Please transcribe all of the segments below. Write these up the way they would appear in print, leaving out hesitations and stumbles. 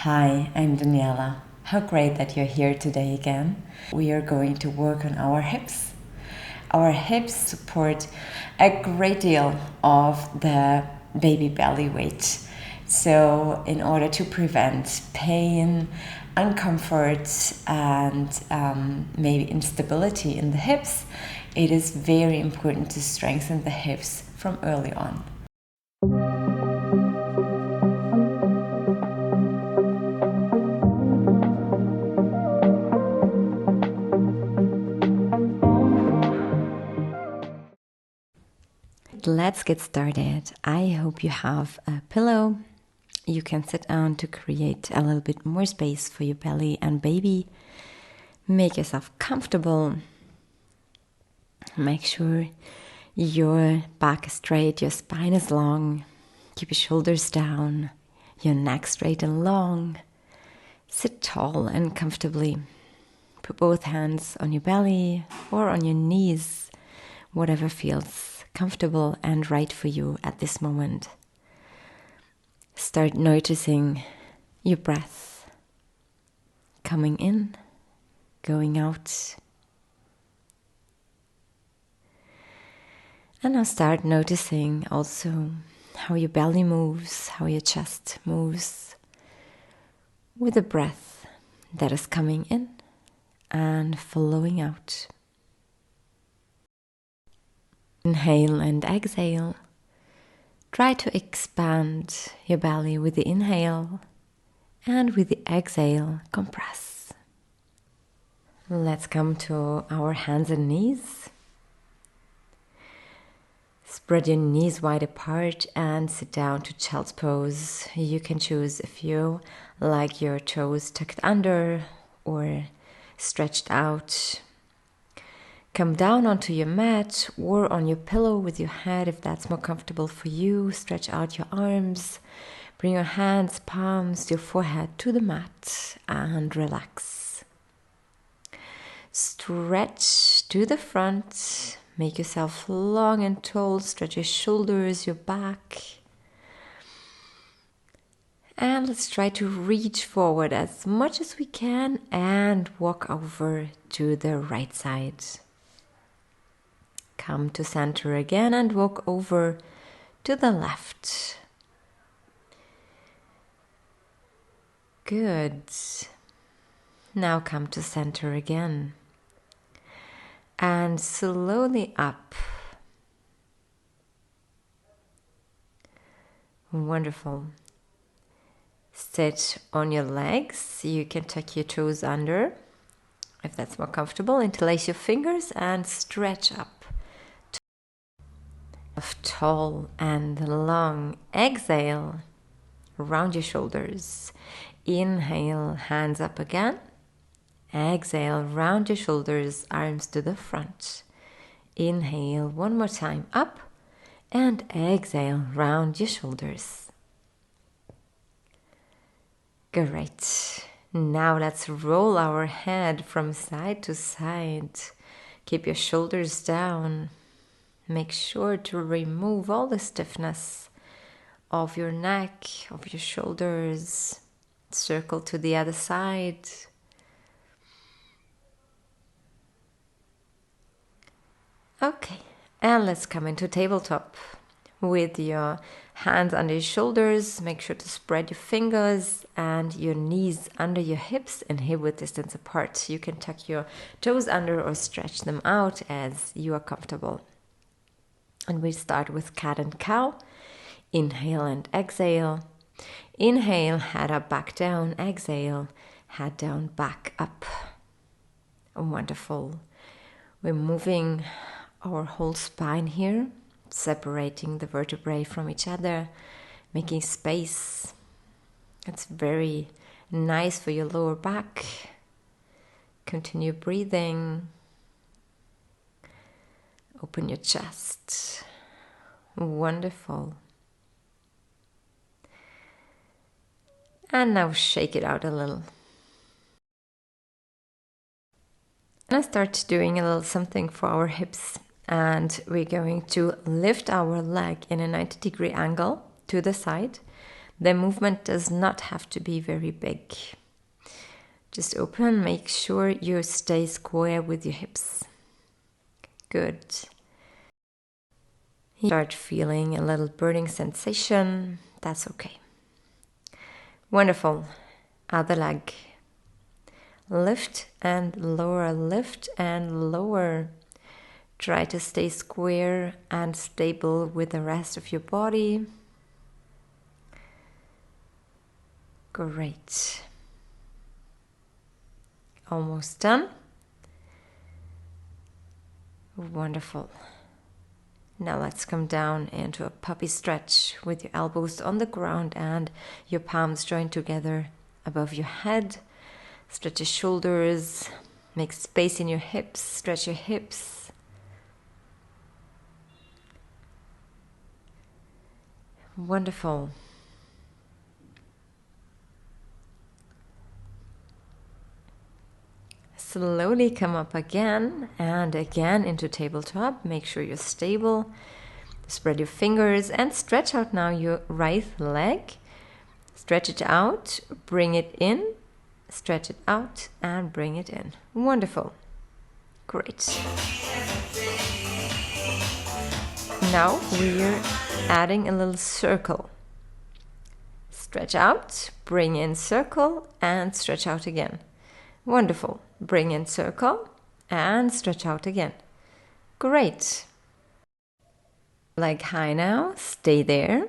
Hi, I'm Daniela. How great that you're here today again. We are going to work on our hips. Our hips support a great deal of the baby belly weight. So, in order to prevent pain, uncomfort, and maybe instability in the hips, it is very important to strengthen the hips from early on. Let's get started. I hope you have a pillow. You can sit down to create a little bit more space for your belly and baby. Make yourself comfortable. Make sure your back is straight, your spine is long. Keep your shoulders down, your neck straight and long. Sit tall and comfortably. Put both hands on your belly or on your knees, whatever feels comfortable and right for you at this moment. Start noticing your breath coming in, going out. And now start noticing also how your belly moves, how your chest moves with the breath that is coming in and flowing out. Inhale and exhale. Try to expand your belly with the inhale, and with the exhale, compress. Let's come to our hands and knees. Spread your knees wide apart and sit down to child's pose. You can choose if you like your toes tucked under or stretched out. Come down onto your mat or on your pillow with your head if that's more comfortable for you. Stretch out your arms. Bring your hands, palms, your forehead to the mat and relax. Stretch to the front. Make yourself long and tall. Stretch your shoulders, your back. And let's try to reach forward as much as we can and walk over to the right side. Come to center again and walk over to the left. Good. Now come to center again. And slowly up. Wonderful. Sit on your legs. You can tuck your toes under if that's more comfortable. Interlace your fingers and stretch up. Tall and long. Exhale, round your shoulders. Inhale, hands up again. Exhale, round your shoulders, arms to the front. Inhale, one more time, up. And exhale, round your shoulders. Great. Now let's roll our head from side to side. Keep your shoulders down. Make sure to remove all the stiffness of your neck, of your shoulders. Circle to the other side. Okay, and let's come into tabletop. With your hands under your shoulders, make sure to spread your fingers and your knees under your hips and hip-width distance apart. You can tuck your toes under or stretch them out as you are comfortable. And we start with cat and cow. Inhale and exhale. Inhale, head up, back down. Exhale, head down, back up. Wonderful. We're moving our whole spine here, separating the vertebrae from each other, making space. It's very nice for your lower back. Continue breathing. Open your chest. Wonderful. And now shake it out a little. And I start doing a little something for our hips. And we're going to lift our leg in a 90-degree angle to the side. The movement does not have to be very big. Just open, make sure you stay square with your hips. Good. Start feeling a little burning sensation. That's okay. Wonderful. Other leg. Lift and lower, lift and lower. Try to stay square and stable with the rest of your body. Great. Almost done. Wonderful. Now let's come down into a puppy stretch with your elbows on the ground and your palms joined together above your head. Stretch your shoulders, make space in your hips, stretch your hips. Wonderful. Slowly come up again and again into tabletop. Make sure you're stable. Spread your fingers and stretch out now your right leg. Stretch it out, bring it in, stretch it out and bring it in. Wonderful. Great. Now we're adding a little circle. Stretch out, bring in circle and stretch out again. Wonderful. Bring in circle and stretch out again. Great. Leg high now. Stay there.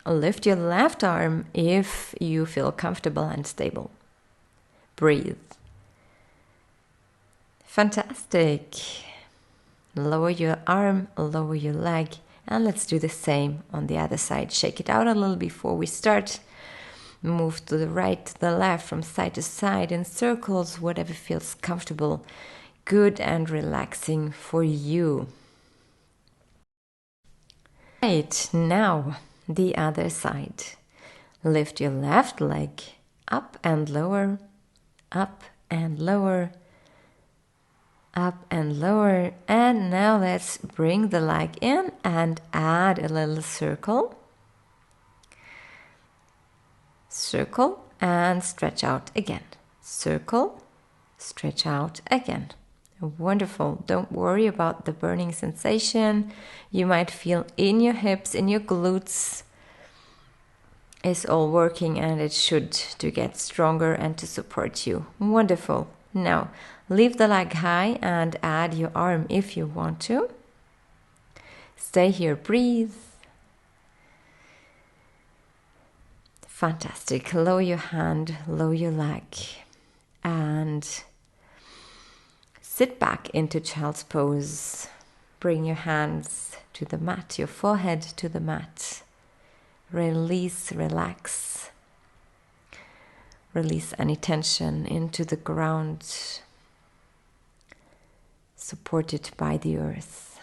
Lift your left arm if you feel comfortable and stable. Breathe. Fantastic. Lower your arm, lower your leg, and let's do the same on the other side. Shake it out a little before we start. Move to the right, to the left, from side to side in circles, whatever feels comfortable, good and relaxing for you. Right, now the other side. Lift your left leg up and lower, up and lower, up and lower. And now let's bring the leg in and add a little circle. Circle and stretch out again. Circle, stretch out again. Wonderful. Don't worry about the burning sensation you might feel in your hips, in your glutes. It's all working and it should to get stronger and to support you. Wonderful. Now, leave the leg high and add your arm if you want to. Stay here, breathe. Fantastic. Lower your hand, lower your leg, and sit back into child's pose. Bring your hands to the mat, your forehead to the mat. Release, relax. Release any tension into the ground, supported by the earth.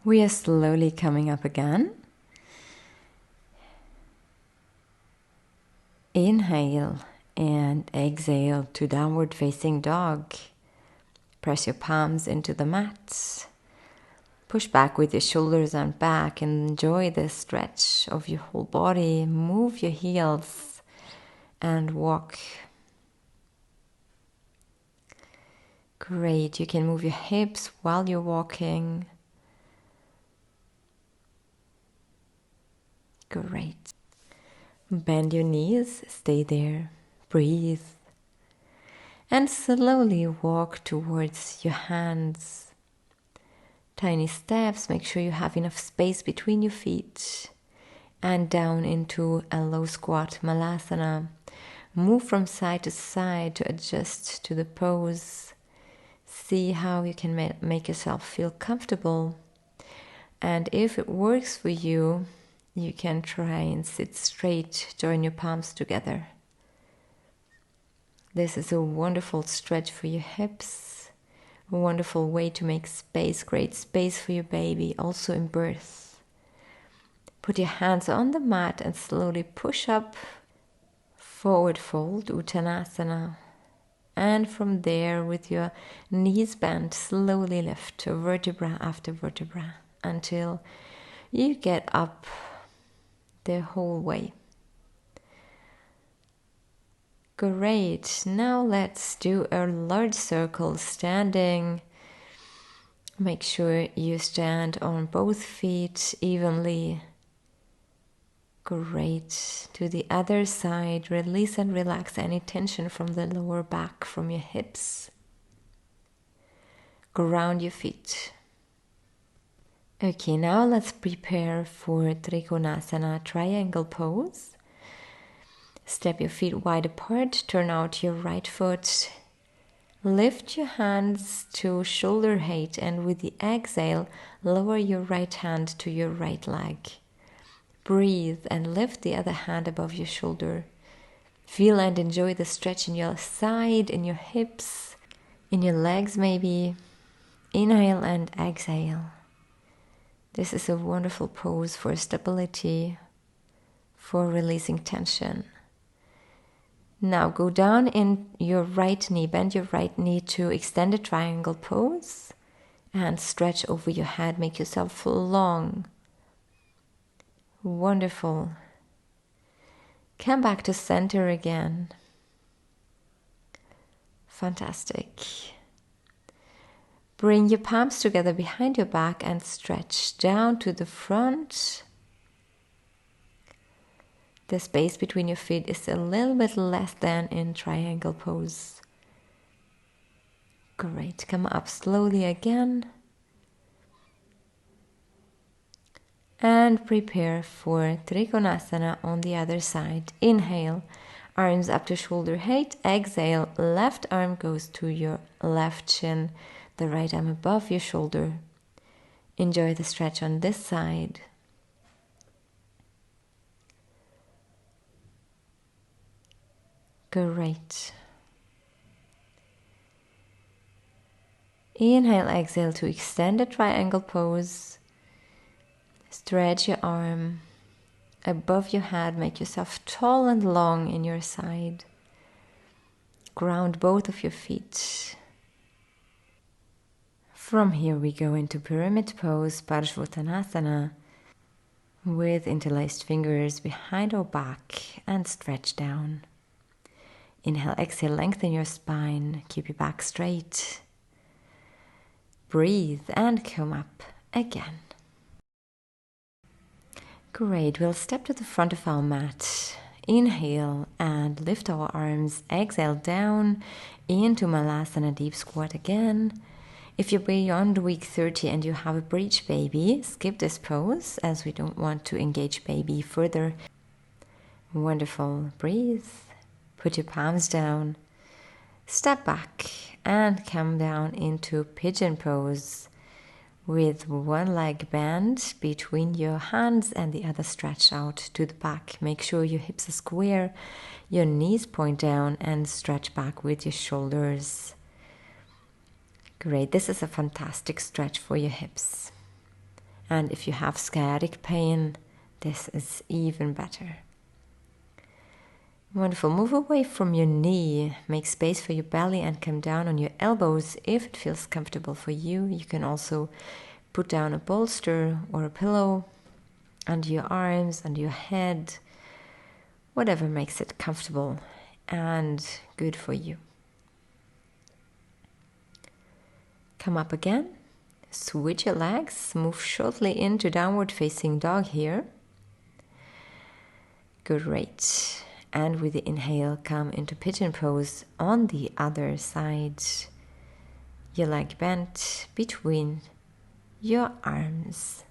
We are slowly coming up again. Inhale and exhale to downward facing dog. Press your palms into the mat. Push back with your shoulders and back and enjoy the stretch of your whole body. Move your heels and walk. Great, you can move your hips while you're walking. Great. Bend your knees, stay there, breathe. And slowly walk towards your hands. Tiny steps, make sure you have enough space between your feet. And down into a low squat malasana. Move from side to side to adjust to the pose. See how you can make yourself feel comfortable. And if it works for you, you can try and sit straight, join your palms together. This is a wonderful stretch for your hips, a wonderful way to make space, great space for your baby, also in birth. Put your hands on the mat and slowly push up, forward fold, Uttanasana. And from there, with your knees bent, slowly lift vertebra after vertebra until you get up the whole way. Great. Now let's do a large circle standing. Make sure you stand on both feet evenly. Great. To the other side, release and relax any tension from the lower back, from your hips. Ground your feet. Okay, now let's prepare for Trikonasana, triangle pose. Step your feet wide apart, turn out your right foot. Lift your hands to shoulder height, and with the exhale, lower your right hand to your right leg. Breathe and lift the other hand above your shoulder. Feel and enjoy the stretch in your side, in your hips, in your legs maybe. Inhale and exhale. This is a wonderful pose for stability, for releasing tension. Now go down in your right knee, bend your right knee to extended triangle pose and stretch over your head, make yourself long. Wonderful. Come back to center again. Fantastic. Bring your palms together behind your back and stretch down to the front. The space between your feet is a little bit less than in triangle pose. Great. Come up slowly again. And prepare for Trikonasana on the other side. Inhale, arms up to shoulder height. Exhale, left arm goes to your left shin, the right arm above your shoulder. Enjoy the stretch on this side. Great. Inhale, exhale to extend a triangle pose. Stretch your arm above your head, make yourself tall and long in your side. Ground both of your feet. From here we go into pyramid pose, Parsvottanasana, with interlaced fingers behind our back and stretch down. Inhale, exhale, lengthen your spine, keep your back straight. Breathe and come up again. Great, we'll step to the front of our mat. Inhale and lift our arms. Exhale down into Malasana deep squat again. If you're beyond week 30 and you have a breech baby, skip this pose as we don't want to engage baby further. Wonderful. Breathe. Put your palms down. Step back and come down into pigeon pose with one leg bent between your hands and the other stretched out to the back. Make sure your hips are square, your knees point down, and stretch back with your shoulders. Great, this is a fantastic stretch for your hips. And if you have sciatic pain, this is even better. Wonderful. Move away from your knee, make space for your belly and come down on your elbows if it feels comfortable for you. You can also put down a bolster or a pillow under your arms, under your head, whatever makes it comfortable and good for you. Come up again, switch your legs, move shortly into downward facing dog here. Great. And with the inhale, come into pigeon pose on the other side. Your leg bent between your arms.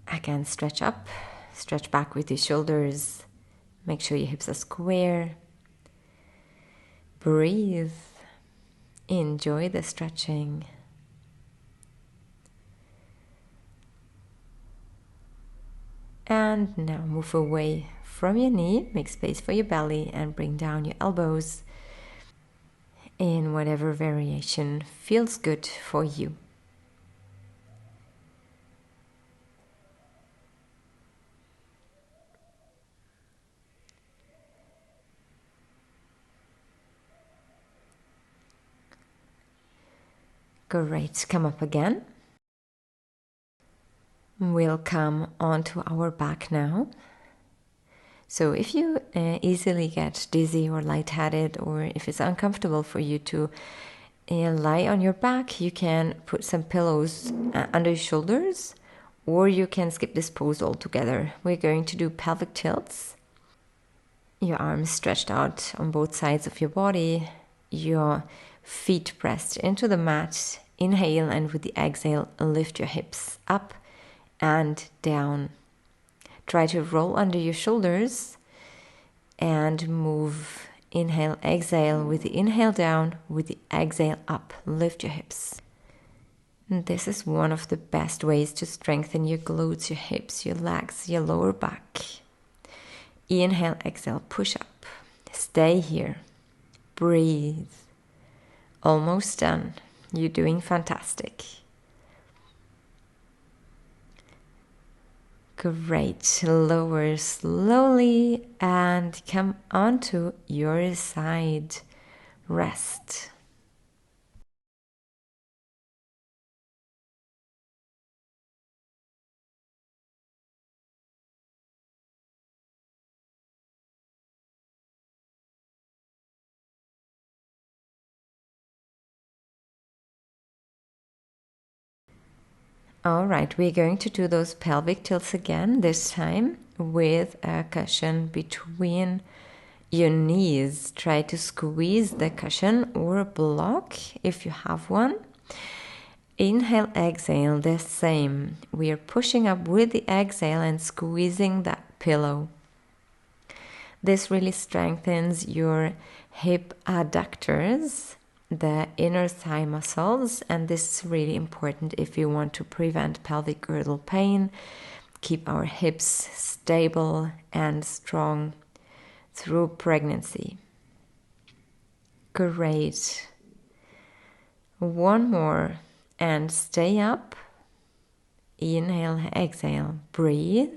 Again, stretch up, stretch back with your shoulders. Make sure your hips are square. Breathe. Enjoy the stretching. And now move away from your knee, make space for your belly and bring down your elbows in whatever variation feels good for you. Great, come up again. We'll come onto our back now. So if you easily get dizzy or lightheaded, or if it's uncomfortable for you to lie on your back, you can put some pillows under your shoulders, or you can skip this pose altogether. We're going to do pelvic tilts. Your arms stretched out on both sides of your body, your feet pressed into the mat. Inhale, and with the exhale, lift your hips up and down. Try to roll under your shoulders and move. Inhale, exhale, with the inhale down, with the exhale up. Lift your hips. And this is one of the best ways to strengthen your glutes, your hips, your legs, your lower back. Inhale, exhale, push up. Stay here. Breathe. Almost done. You're doing fantastic. Great. Lower slowly and come onto your side. Rest. All right, we're going to do those pelvic tilts again, this time with a cushion between your knees. Try to squeeze the cushion or a block if you have one. Inhale, exhale, the same. We are pushing up with the exhale and squeezing that pillow. This really strengthens your hip adductors, the inner thigh muscles, and this is really important if you want to prevent pelvic girdle pain, keep our hips stable and strong through pregnancy. Great. One more and stay up. Inhale, exhale, breathe,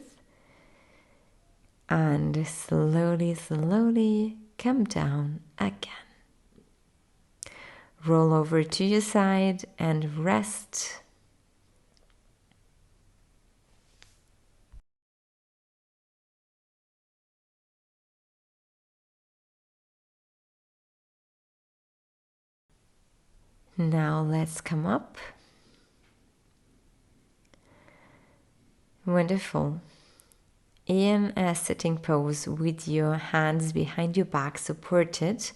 and slowly, slowly come down again. Roll over to your side and rest. Now let's come up. Wonderful. In a sitting pose with your hands behind your back supported,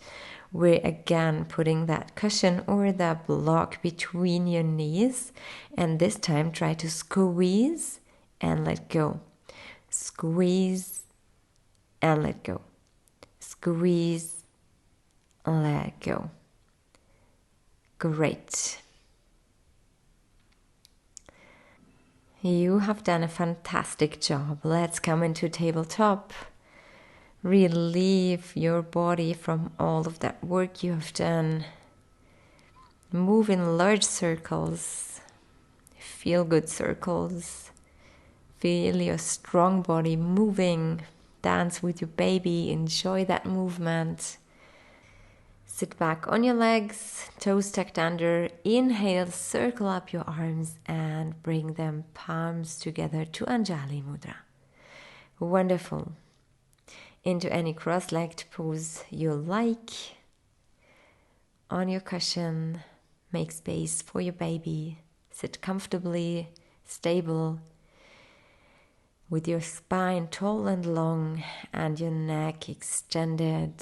we're again putting that cushion or that block between your knees, and this time try to squeeze and let go. Squeeze and let go. Squeeze and let go. Great. You have done a fantastic job. Let's come into tabletop. Relieve your body from all of that work you have done. Move in large circles. Feel good circles. Feel your strong body moving. Dance with your baby. Enjoy that movement. Sit back on your legs, toes tucked under. Inhale, circle up your arms and bring them palms together to Anjali Mudra. Wonderful. Into any cross-legged pose you like. On your cushion, make space for your baby. Sit comfortably, stable, with your spine tall and long and your neck extended,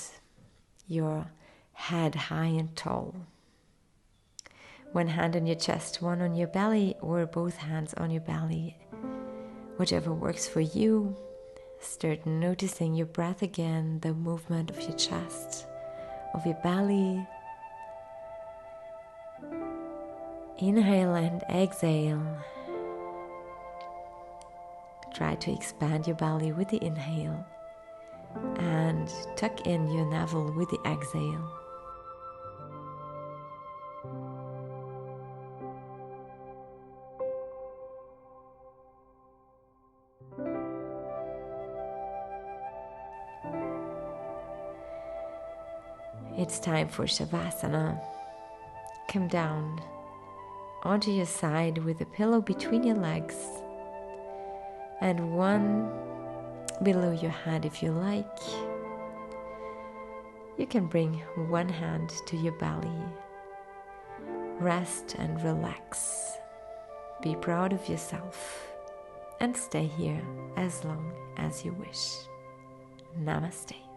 your head high and tall. One hand on your chest, one on your belly, or both hands on your belly. Whichever works for you. Start noticing your breath again, the movement of your chest, of your belly. Inhale and exhale. Try to expand your belly with the inhale and tuck in your navel with the exhale. It's time for Shavasana. Come down onto your side with a pillow between your legs. and one below your head if you like. You can bring one hand to your belly. Rest and relax. Be proud of yourself and stay here as long as you wish. Namaste.